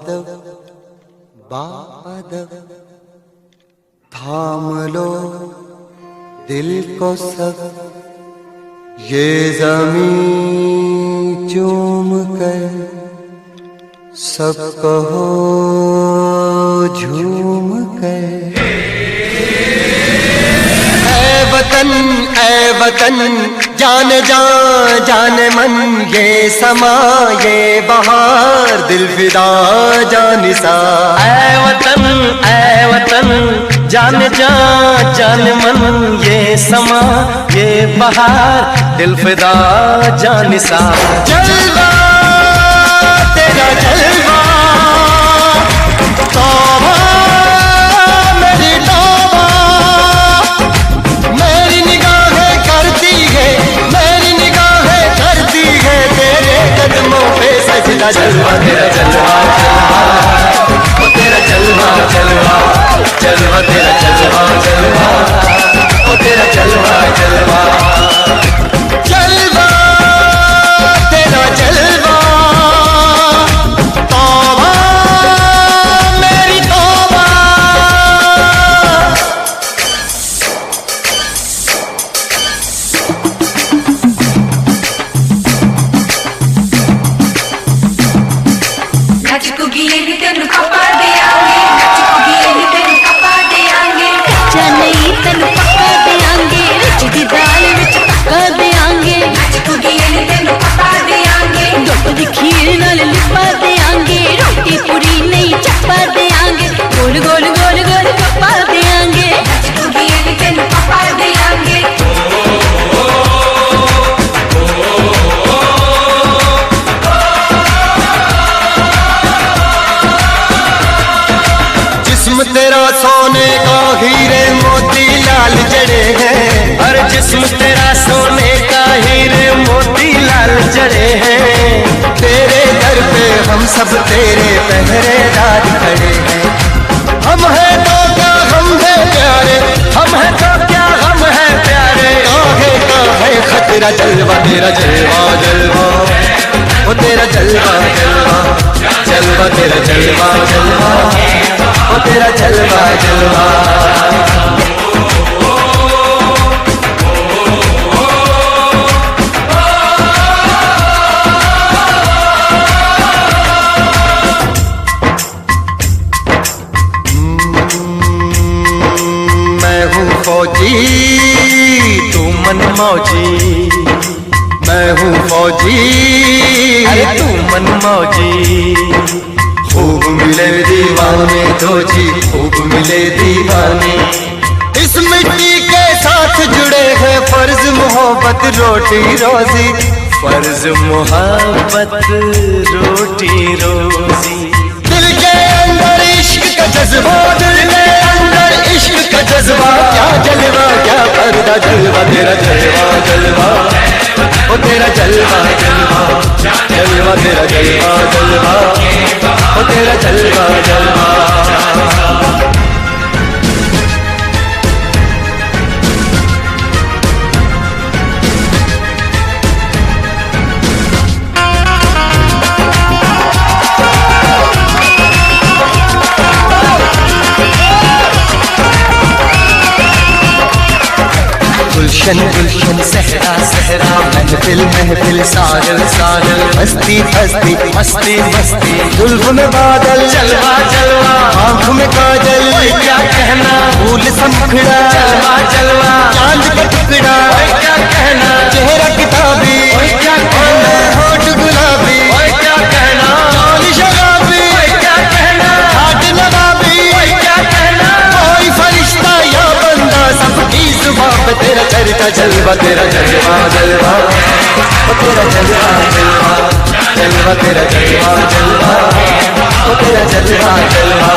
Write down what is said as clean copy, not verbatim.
अदब बाअदब थाम लो दिल को सब, ये ज़मीं चूम कर सब कहो झूम कर। ऐ वतन जान जान जान मन, ये समा ये बहार दिल फिदा जानिसा। ऐ वतन जान जान जान मन, ये समा ये बहार दिल फिदा जानिसा। जलवा तेरा जलवा तौबा मेरी तौबा, मेरी निगाहें करती है, मेरी निगाहें करती है तेरे कदमों पे सजदा। जलवा तेरा जलवा जलवा, ओ तेरा जलवा जलवा जलवा, तेरा जलवा जलवा, ओ तेरा जलवा जलवा। जलवा तेरा जलवा तौबा मेरी तौबा। खीर नाल लिपा देंगे, रोटी पूरी नहीं चपा देंगे, गोल गोल गोल गोल पपा देंगे, पपा देंगे। जिस्म तेरा सोने का हीरे मोती लाल जड़े हैं, हर जिस्म तेरा सोने का हीरे मोती लाल जड़े हैं। तेरे दर पे हम सब तेरे पहरेदार खड़े हैं। हम हैं तो क्या हम हैं प्यारे, हम हैं तो क्या हम हैं प्यारे, काहे का है खतरा। जलवा तेरा जलवा जलवा, ओ तेरा जलवा जलवा, जलवा तेरा जलवा जलवा, ओ तेरा जलवा जलवा। फौजी तू मन मौजी, मैं हूँ फौजी अरे तू मन मौजी। खूब मिले दीवाने दो जी, खूब मिले दीवाने। इस मिट्टी के साथ जुड़े हैं फर्ज मोहब्बत रोटी रोजी, फर्ज मोहब्बत रोटी रोजी। दिल के अंदर इश्क का जज्बा, दिल के अंदर इश्क का जज्बा। क्या जलवा क्या पर्दा, जलवा तेरा जलवा जलवा, ओ तेरा जलवा जलवा, जलवा तेरा जलवा जलवा, ओ तेरा जलवा जलवा। गुलशन गुलशन सहरा सहरा, महफिल महफिल सागल सागल, मस्ती मस्ती मस्ती मस्ती जुल्फ में बादल, जलवा जलवा आँख में काजल, क्या कहना फूल समखड़ा, जलवा जलवा चांद का टुकड़ा, क्या कहना चेहरा किताबी, क्या कहना होठ गुलाबी, क्या कहना चाल शराबी, क्या कहना हाथ नवाबी, क्या कहना कोई फरिश्ता या बंदा सबकी जुबां पे तेरा चर्चा। जलवा तेरा जलवा जलवा, ओ तेरा जलवा जलवा, जलवा तेरा जलवा जलवा, ओ तेरा जलवा जलवा।